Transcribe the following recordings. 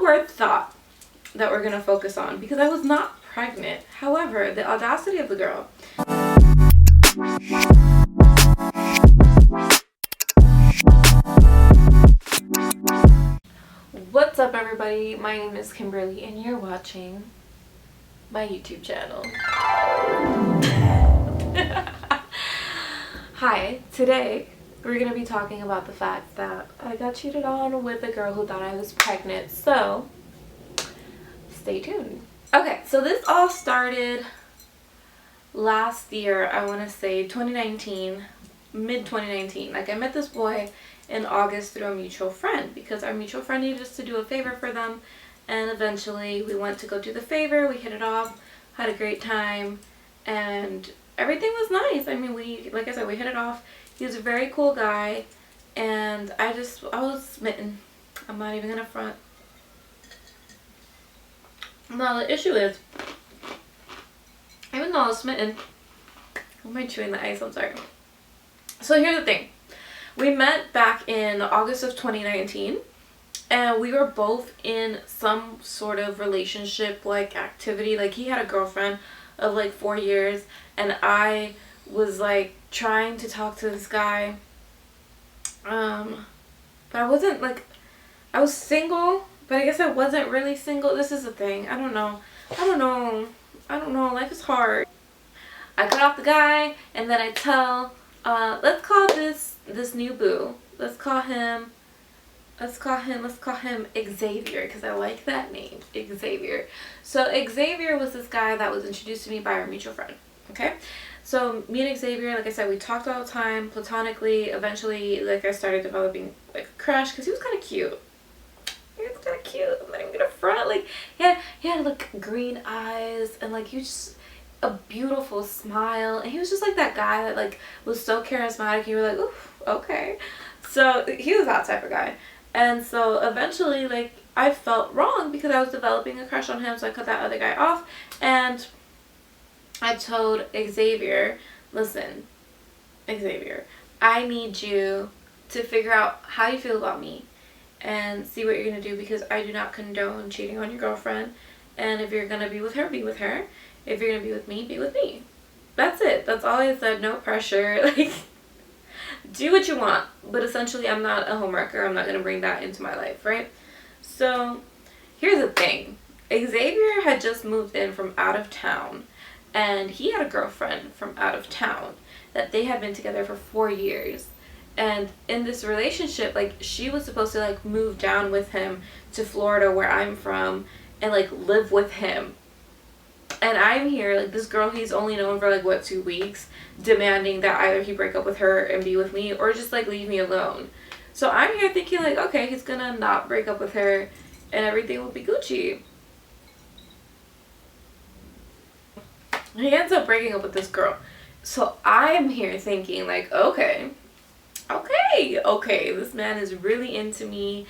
word thought that we're going to focus on because I was not pregnant. However, the audacity of the girl. What's up, everybody? My name is Kimberly and you're watching my YouTube channel. Hi, today we're going to be talking about the fact that I got cheated on with a girl who thought I was pregnant, so stay tuned. Okay, so this all started last year, I want to say 2019, mid-2019. Like, I met this boy in August through a mutual friend because our mutual friend needed us to do a favor for them, and eventually we went to go do the favor. We hit it off, had a great time, and everything was nice. I mean, like I said, we hit it off. He was a very cool guy, and I was smitten. I'm not even gonna front. Now the issue is, even though I was smitten, why am I chewing the ice? I'm sorry. So here's the thing. We met back in August of 2019, and we were both in some sort of relationship like activity. Like, he had a girlfriend of like 4 years, and I was like trying to talk to this guy, but I wasn't like, I was single, but I guess I wasn't really single. This is the thing. I don't know. Life is hard. I cut off the guy, and then I tell, let's call this new boo. Let's call him Xavier, because I like that name, Xavier. So Xavier was this guy that was introduced to me by our mutual friend. Okay, so me and Xavier, like I said, we talked all the time platonically. Eventually, like, I started developing like a crush because he was kind of cute. I'm not even gonna front. Like, he had like green eyes, and like, he was just a beautiful smile, and he was just like that guy that like was so charismatic. You were like, oof, okay. So he was that type of guy. And so eventually, like, I felt wrong because I was developing a crush on him, so I cut that other guy off, and I told Xavier, listen, Xavier, I need you to figure out how you feel about me and see what you're going to do, because I do not condone cheating on your girlfriend, and if you're going to be with her, be with her. If you're going to be with me, be with me. That's it. That's all I said. No pressure. Like, do what you want, but essentially I'm not a homewrecker. I'm not going to bring that into my life, right? So here's the thing. Xavier had just moved in from out of town, and he had a girlfriend from out of town that they had been together for 4 years. And in this relationship, like, she was supposed to like move down with him to Florida, where I'm from, and like live with him. And I'm here, like, this girl he's only known for like, what, 2 weeks, demanding that either he break up with her and be with me, or just like leave me alone. So I'm here thinking like, okay, he's gonna not break up with her and everything will be Gucci. He ends up breaking up with this girl. So I'm here thinking like, okay, this man is really into me.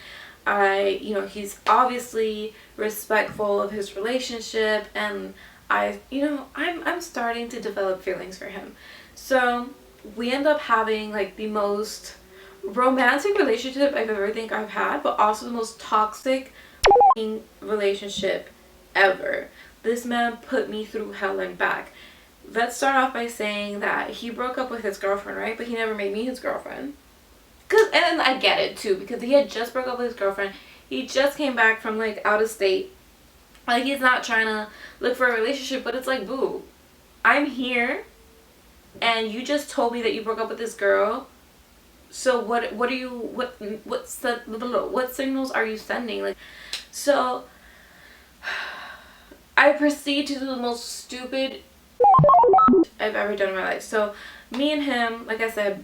He's obviously respectful of his relationship, and I'm starting to develop feelings for him. So we end up having like the most romantic relationship I've ever think I've had, but also the most toxic relationship ever. This man put me through hell and back. Let's start off by saying that he broke up with his girlfriend, right? But he never made me his girlfriend. And I get it too, because he had just broke up with his girlfriend. He just came back from like out of state. Like, he's not trying to look for a relationship, but it's like, boo, I'm here, and you just told me that you broke up with this girl. So what signals are you sending? Like, so I proceed to do the most stupid I've ever done in my life. So me and him, like I said,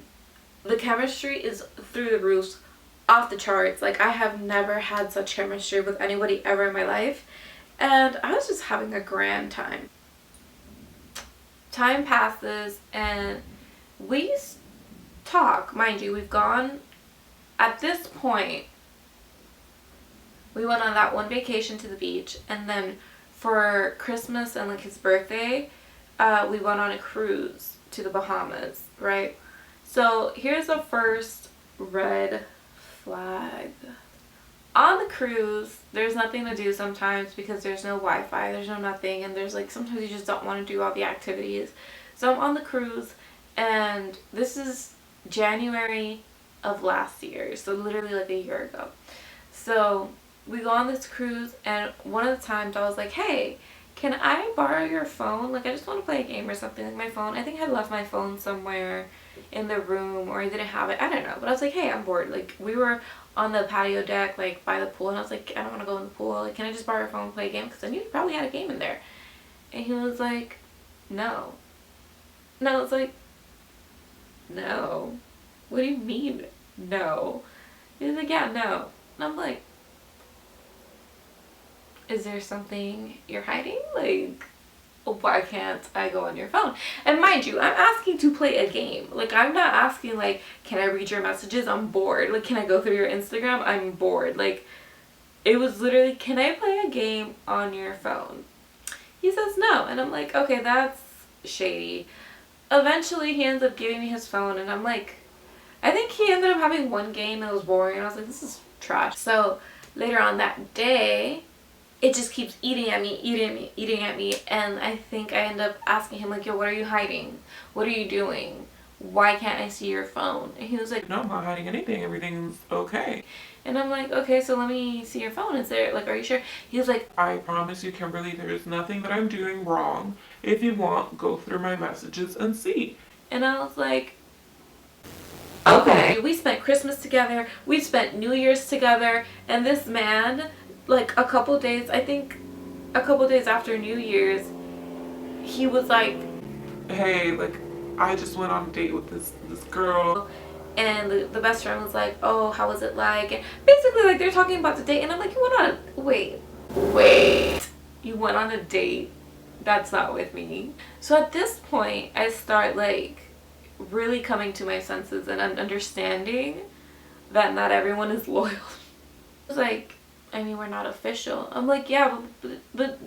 the chemistry is through the roof, off the charts. Like, I have never had such chemistry with anybody ever in my life, and I was just having a grand time. Time passes, and we talk. Mind you, we've gone, at this point, we went on that one vacation to the beach, and then for Christmas and like his birthday, we went on a cruise to the Bahamas, right? So here's the first red flag on the cruise, there's nothing to do sometimes because there's no Wi-Fi, there's no nothing, and there's like sometimes you just don't want to do all the activities. So I'm on the cruise, and this is January of last year, so literally like a year ago. So we go on this cruise, and one of the times I was like, hey, can I borrow your phone? Like, I just want to play a game or something. Like, my phone, I think I left my phone somewhere in the room, or I didn't have it. I don't know. But I was like, hey, I'm bored. Like, we were on the patio deck, like, by the pool. And I was like, I don't want to go in the pool. Like, can I just borrow your phone and play a game? Because I knew you probably had a game in there. And he was like, no. And I was like, no. What do you mean, no? He was like, yeah, no. And I'm like, is there something you're hiding? Like, why can't I go on your phone? And mind you, I'm asking to play a game. Like, I'm not asking, like, can I read your messages? I'm bored. Like, can I go through your Instagram? I'm bored. Like, it was literally, can I play a game on your phone? He says no. And I'm like, okay, that's shady. Eventually, he ends up giving me his phone, and I'm like, I think he ended up having one game that was boring, and I was like, this is trash. So, later on that day, it just keeps eating at me, and I think I end up asking him, like, yo, what are you hiding? What are you doing? Why can't I see your phone? And he was like, no, I'm not hiding anything. Everything's okay. And I'm like, okay, so let me see your phone. Is there, like, are you sure? He was like, I promise you, Kimberly, there's nothing that I'm doing wrong. If you want, go through my messages and see. And I was like, okay. We spent Christmas together. We spent New Year's together. And this man, like, a couple days after New Year's, he was like, hey, like, I just went on a date with this girl. And the best friend was like, oh, how was it like? And basically, like, they're talking about the date. And I'm like, wait. You went on a date? That's not with me. So at this point, I start, like, really coming to my senses and understanding that not everyone is loyal. It was like, I mean, we're not official. I'm like, yeah, but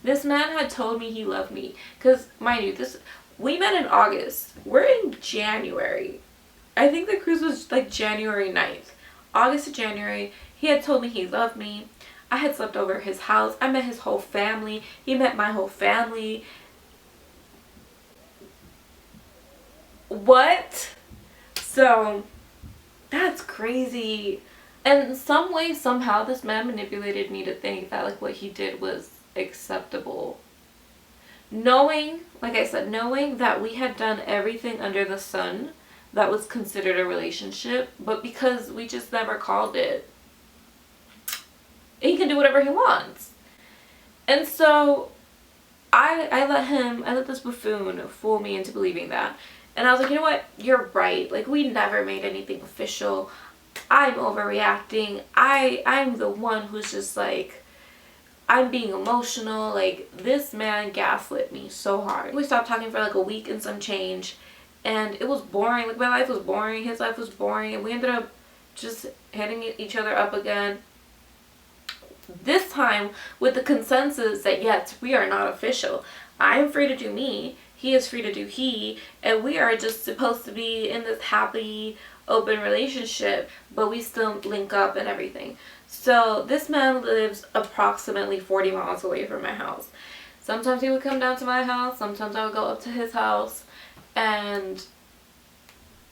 this man had told me he loved me. Because, mind you, we met in August. We're in January. I think the cruise was like January 9th. August to January. He had told me he loved me. I had slept over at his house. I met his whole family. He met my whole family. What? So, that's crazy. And some way, somehow, this man manipulated me to think that, like, what he did was acceptable. Knowing, like I said, knowing that we had done everything under the sun that was considered a relationship, but because we just never called it, he can do whatever he wants. And so, I let this buffoon fool me into believing that. And I was like, you know what? You're right. Like, we never made anything official. I'm overreacting. I'm the one who's just like, I'm being emotional. Like, this man gaslit me so hard. We stopped talking for like a week and some change, and it was boring. Like, my life was boring, his life was boring, and we ended up just hitting each other up again. This time with the consensus that yes, we are not official. I'm free to do me, he is free to do he, and we are just supposed to be in this happy, open relationship, but we still link up and everything. So this man lives approximately 40 miles away from my house. Sometimes he would come down to my house, sometimes I would go up to his house, and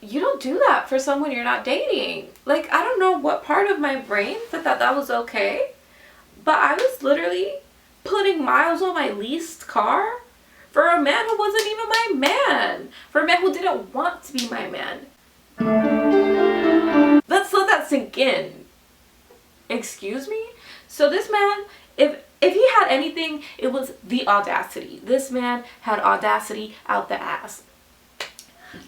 you don't do that for someone you're not dating. Like, I don't know what part of my brain thought that was okay, but I was literally putting miles on my leased car for a man who wasn't even my man, for a man who didn't want to be my man. Let's let that sink in. Excuse me? So this man, if he had anything, it was the audacity. This man had audacity out the ass.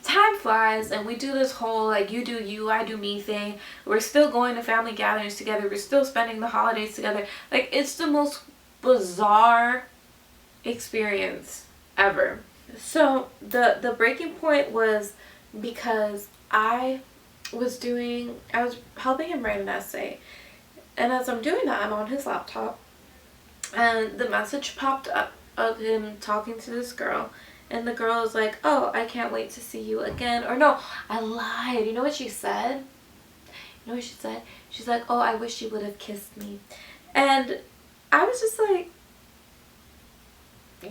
Time flies, and we do this whole, like, you do you, I do me thing. We're still going to family gatherings together. We're still spending the holidays together. Like, it's the most bizarre experience ever. So the breaking point was because I was helping him write an essay, and as I'm doing that, I'm on his laptop, and the message popped up of him talking to this girl, and the girl was like, oh, I can't wait to see you again. Or no, I lied. You know what she said? know what she said? She's like, oh, I wish you would have kissed me. And I was just like,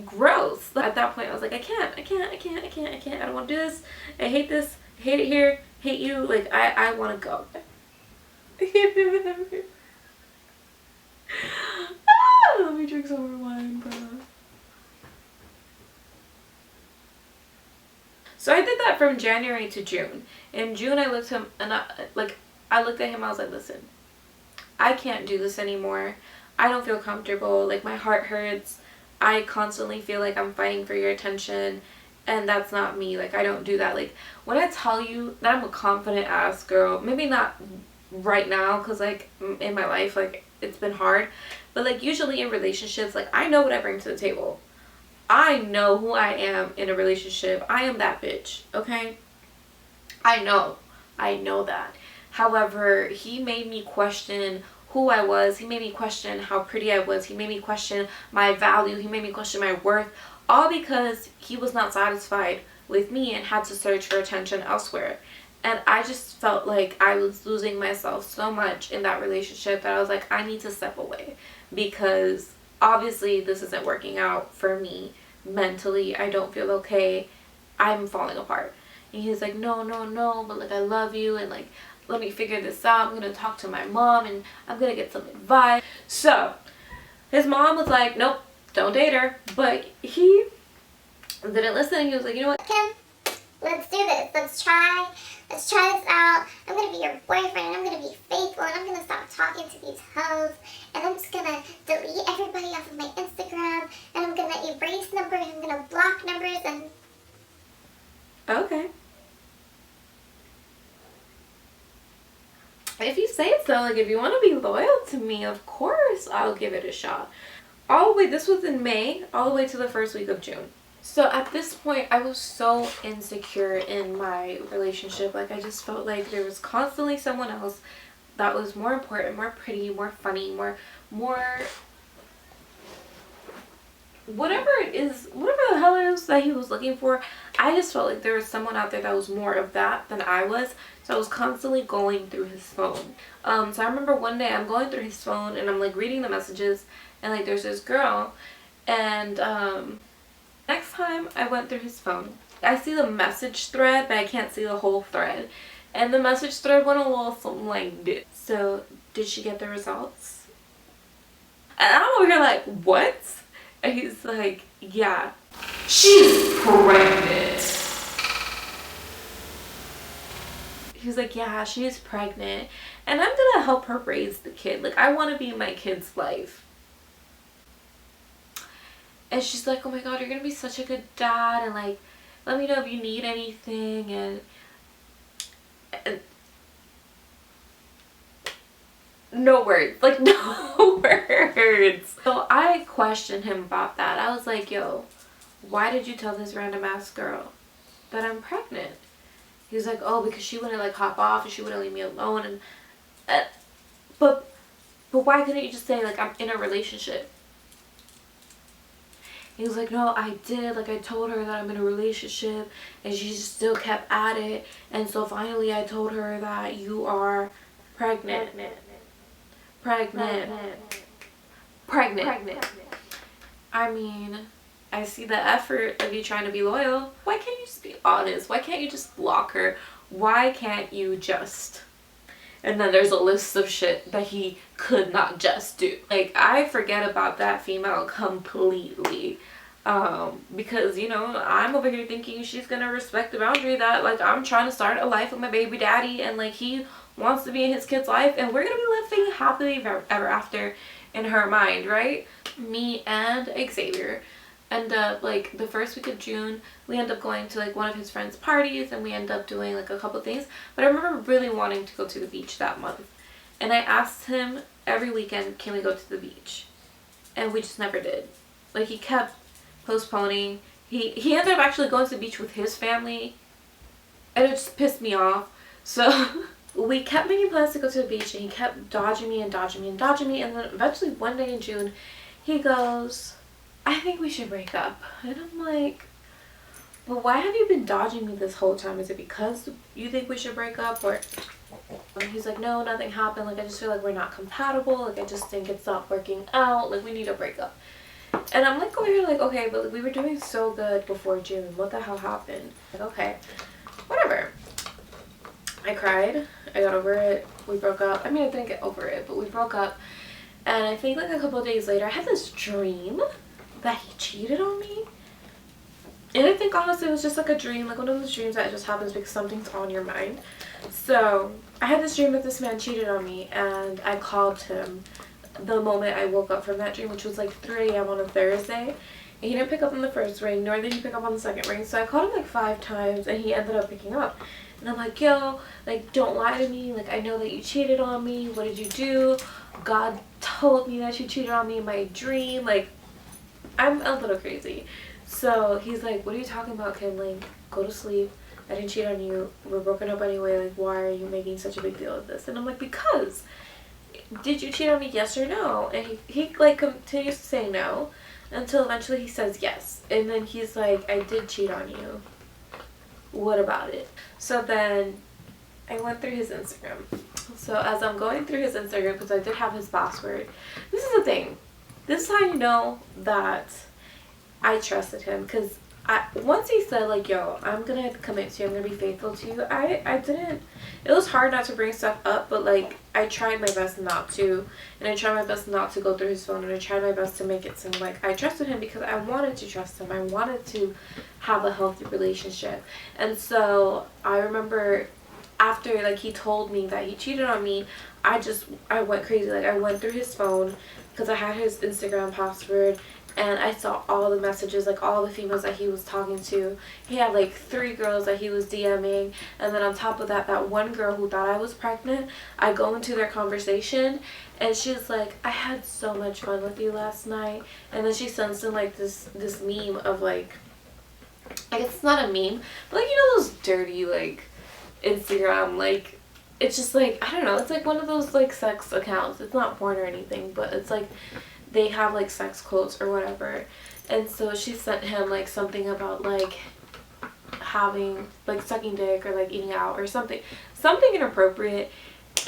gross. At that point, I was like, I can't. I don't want to do this. I hate this. I hate it here. Hate you. Like, I want to go. Let me drink some more wine, bro. So I did that from January to June. In June, I looked at him and I looked at him. I was like, listen, I can't do this anymore. I don't feel comfortable. Like, my heart hurts. I constantly feel like I'm fighting for your attention, and that's not me. Like, I don't do that. Like, when I tell you that I'm a confident ass girl, maybe not right now, because like in my life, like, it's been hard, but like usually in relationships, like, I know what I bring to the table. I know who I am in a relationship. I am that bitch, okay? I know that. However, he made me question who I was. He made me question how pretty I was. He made me question my value. He made me question my worth, all because he was not satisfied with me and had to search for attention elsewhere. And I just felt like I was losing myself so much in that relationship that I was like, I need to step away, because obviously this isn't working out for me mentally. I don't feel okay. I'm falling apart. And he's like, no, but like, I love you, and like, let me figure this out. I'm gonna talk to my mom and I'm gonna get some advice. So his mom was like, nope, don't date her. But he didn't listen. He was like, you know what, Kim, let's do this. Let's try this out. I'm gonna be your boyfriend, and I'm gonna be faithful, and I'm gonna stop talking to these hoes, and I'm just gonna delete everybody off of my Instagram, and I'm gonna erase numbers, I'm gonna block numbers, and okay. If you say so, like, if you want to be loyal to me, of course I'll give it a shot. All the way, this was in May, all the way to the first week of June. So at this point, I was so insecure in my relationship. Like, I just felt like there was constantly someone else that was more important, more pretty, more funny, more whatever it is, whatever the hell it is that he was looking for. I just felt like there was someone out there that was more of that than I was. So I was constantly going through his phone. So I remember one day I'm going through his phone and I'm like reading the messages, and like there's this girl, and next time I went through his phone, I see the message thread, but I can't see the whole thread. And the message thread went a little something like this. So, did she get the results? And I'm over here like, what? And he's like, yeah, she's pregnant. He was like, yeah, she's pregnant, and I'm gonna help her raise the kid. Like, I want to be in my kid's life. And she's like, oh my god, you're gonna be such a good dad, and like, let me know if you need anything, and no words, like, no words. So I questioned him about that. I was like, yo, why did you tell this random ass girl that I'm pregnant? He was like, oh, because she wouldn't like hop off, and she wouldn't leave me alone, and but why couldn't you just say like, I'm in a relationship? He was like, no, I did. Like, I told her that I'm in a relationship, and she just still kept at it. And so finally I told her that you are pregnant. I mean, I see the effort of you trying to be loyal. Why can't you just be honest? Why can't you just block her? Why can't you just... And then there's a list of shit that he could not just do. Like, I forget about that female completely. Because, you know, I'm over here thinking she's gonna respect the boundary that, like, I'm trying to start a life with my baby daddy, and, like, he wants to be in his kid's life, and we're gonna be living happily ever after in her mind, right? Me and Xavier end up, like, the first week of June, we end up going to like one of his friends' parties, and we end up doing like a couple things. But I remember really wanting to go to the beach that month, and I asked him every weekend, can we go to the beach? And we just never did. Like, he kept postponing. He ended up actually going to the beach with his family, and it just pissed me off. So we kept making plans to go to the beach, and he kept dodging me, and then eventually one day in June, he goes, I think we should break up. And I'm like, well, why have you been dodging me this whole time? Is it because you think we should break up? Or And he's like, no, nothing happened. Like, I just feel like we're not compatible. Like, I just think it's not working out. Like, we need to break up. And I'm like over here like, okay, but like, we were doing so good before June. What the hell happened? Like, okay, whatever. I cried. I got over it. We broke up. I mean, I didn't get over it, but we broke up. And I think like a couple of days later, I had this dream that he cheated on me. And I think honestly it was just like a dream, like one of those dreams that just happens because something's on your mind. So I had this dream that this man cheated on me, and I called him the moment I woke up from that dream, which was like 3 a.m. on a Thursday. And he didn't pick up on the first ring, nor did he pick up on the second ring. So I called him like 5 times, and he ended up picking up. And I'm like, yo, like, don't lie to me. Like, I know that you cheated on me. What did you do? God told me that you cheated on me in my dream. Like, I'm a little crazy. So he's like, what are you talking about, Kim? Like, go to sleep. I didn't cheat on you. We're broken up anyway. Like, why are you making such a big deal of this? And I'm like, because. Did you cheat on me, yes or no? And he like continues to say no until eventually he says yes. And then he's like, I did cheat on you. What about it? So then I went through his Instagram. So as I'm going through his Instagram, because I did have his password, this is the thing. This is how you know that I trusted him, because once he said like, yo, I'm gonna commit to you, I'm gonna be faithful to you, I didn't, it was hard not to bring stuff up, but like I tried my best not to, and I tried my best not to go through his phone, and I tried my best to make it seem like I trusted him because I wanted to trust him. I wanted to have a healthy relationship. And so I remember after like he told me that he cheated on me, I went crazy. Like, I went through his phone because I had his Instagram password, and I saw all the messages, like all the females that he was talking to. He had like 3 girls that he was DMing, and then on top of that, that one girl who thought I was pregnant, I go into their conversation, and she's like, I had so much fun with you last night. And then she sends in like this meme of like, I guess it's not a meme, but like, you know those dirty like Instagram, like, it's just like, I don't know, it's like one of those like sex accounts. It's not porn or anything, but it's like they have like sex quotes or whatever. And so she sent him like something about like having like sucking dick or like eating out or something inappropriate.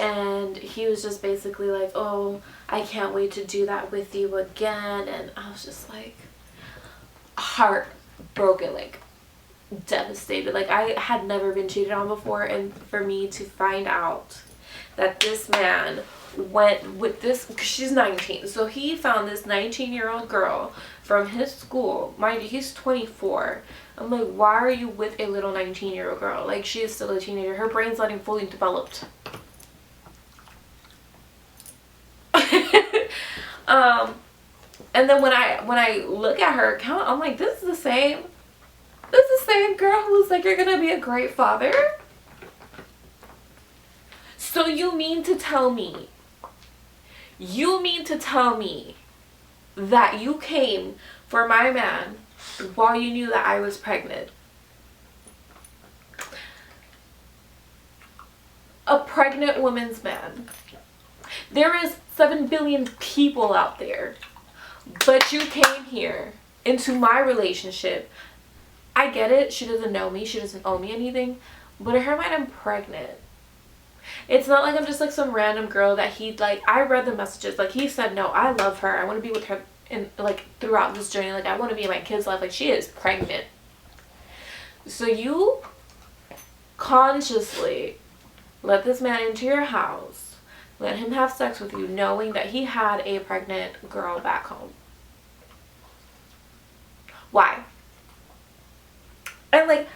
And he was just basically like, oh, I can't wait to do that with you again. And I was just like heartbroken, like devastated. Like, I had never been cheated on before, and for me to find out that this man went with this, because she's 19, so he found this 19-year-old girl from his school. Mind you, he's 24. I'm like, why are you with a little 19-year-old girl? Like, she is still a teenager. Her brain's not even fully developed. And then when I look at her account, I'm like, this is the same girl who's like, you're gonna be a great father? So you mean to tell me that you came for my man while you knew that I was pregnant? A pregnant woman's man. There is 7 billion people out there, but you came here into my relationship. I get it, she doesn't know me, she doesn't owe me anything, but in her mind, I'm pregnant. It's not like I'm just like some random girl that he like, I read the messages, like he said, no, I love her, I want to be with her in like throughout this journey, like I want to be in my kid's life, like she is pregnant. So you consciously let this man into your house, let him have sex with you, knowing that he had a pregnant girl back home. Why? And like,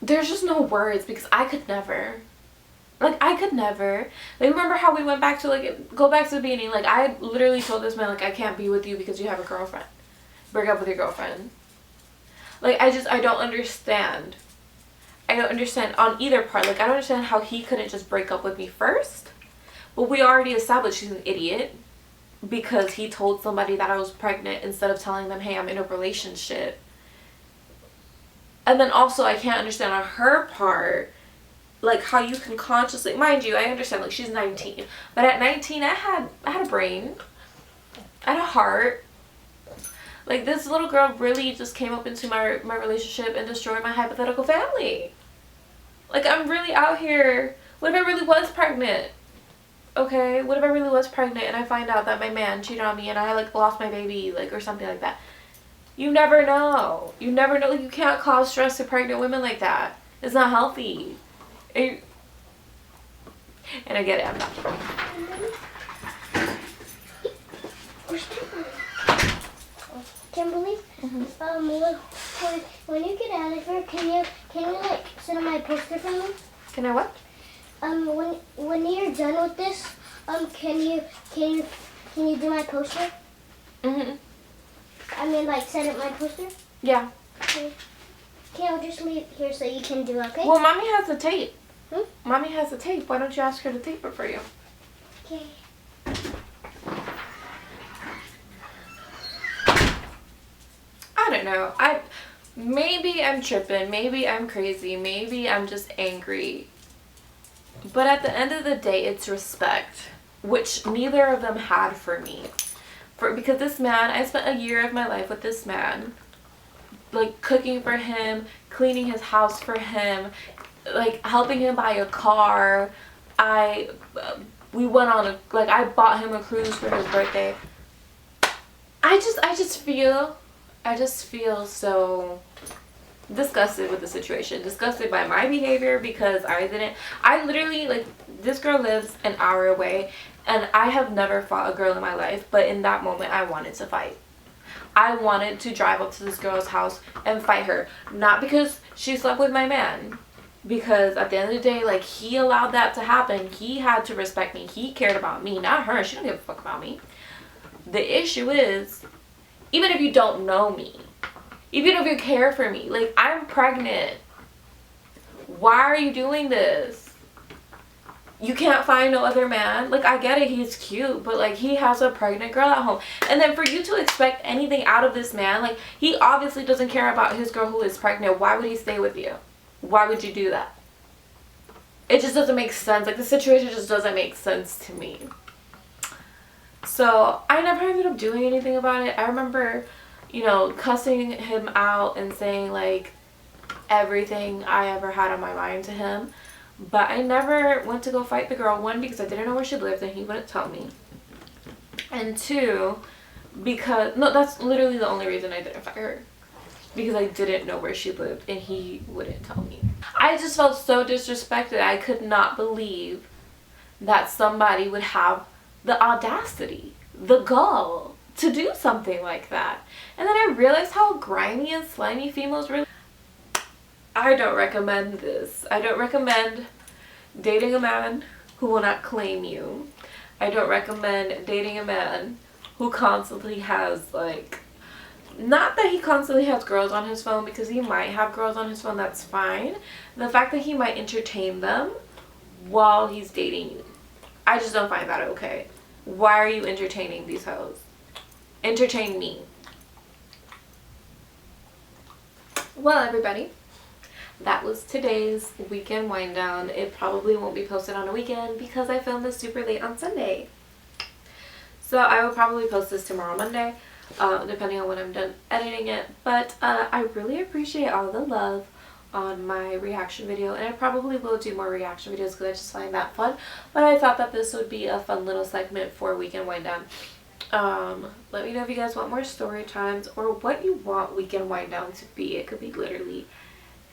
there's just no words, because I could never. Like, remember how we went back to like, go back to the beginning, like I literally told this man like, I can't be with you because you have a girlfriend. Break up with your girlfriend. Like, I don't understand. I don't understand on either part. Like, I don't understand how he couldn't just break up with me first. But we already established he's an idiot, because he told somebody that I was pregnant instead of telling them, hey, I'm in a relationship. And then also, I can't understand on her part, like, how you can consciously, mind you, I understand, like, she's 19, but at 19, I had a brain, I had a heart. Like, this little girl really just came up into my relationship and destroyed my hypothetical family. Like, I'm really out here. What if I really was pregnant? Okay, what if I really was pregnant and I find out that my man cheated on me and I like lost my baby, like, or something like that? You never know. You never know. Like, you can't cause stress to pregnant women like that. It's not healthy. And I get it. I'm not. Kimberly, when you get out of here, can you like sit on my poster for me? Can I what? When you're done with this, can you do my poster? Mhm. I mean, like set up my poster. Yeah. Okay, I'll just leave it here so you can do it. Okay. Well, mommy has the tape. Hmm? Mommy has the tape. Why don't you ask her to tape it for you? Okay. I don't know. Maybe I'm tripping. Maybe I'm crazy. Maybe I'm just angry. But at the end of the day, it's respect, which neither of them had for me. Because this man, I spent a year of my life with this man, like cooking for him, cleaning his house for him, like helping him buy a car. We went on I bought him a cruise for his birthday. I just feel so disgusted with the situation. Disgusted by my behavior because I literally, like, this girl lives an hour away and I have never fought a girl in my life, but in that moment I wanted to fight. I wanted to drive up to this girl's house and fight her. Not because she slept with my man. Because at the end of the day, like, he allowed that to happen. He had to respect me. He cared about me, not her. She don't give a fuck about me. The issue is, even if you don't know me, even if you care for me, like, I'm pregnant. Why are you doing this? You can't find no other man. Like, I get it, he's cute, but like, he has a pregnant girl at home. And then for you to expect anything out of this man, like, he obviously doesn't care about his girl who is pregnant. Why would he stay with you? Why would you do that? It just doesn't make sense. Like, the situation just doesn't make sense to me. So I never ended up doing anything about it. I remember, cussing him out and saying like everything I ever had on my mind to him. But I never went to go fight the girl. One, because I didn't know where she lived and he wouldn't tell me. And two, because, no, that's literally the only reason I didn't fight her. Because I didn't know where she lived and he wouldn't tell me. I just felt so disrespected. I could not believe that somebody would have the audacity, the gall to do something like that. And then I realized how grimy and slimy females really. I don't recommend this. I don't recommend dating a man who will not claim you. I don't recommend dating a man who constantly has, like, not that he constantly has girls on his phone, because he might have girls on his phone, that's fine. The fact that he might entertain them while he's dating you, I just don't find that okay. Why are you entertaining these hoes? Entertain me. Well, everybody, that was today's weekend wind down. It probably won't be posted on a weekend because I filmed this super late on Sunday. So I will probably post this tomorrow, Monday, depending on when I'm done editing it. But I really appreciate all the love on my reaction video, and I probably will do more reaction videos because I just find that fun. But I thought that this would be a fun little segment for weekend wind down. Let me know if you guys want more story times or what you want weekend wind down to be. It could be literally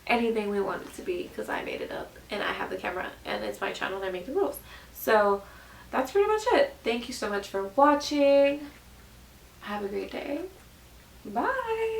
anything we want it to be because I made it up and I have the camera and it's my channel and I make the rules. So that's pretty much it. Thank you so much for watching. Have a great day. Bye.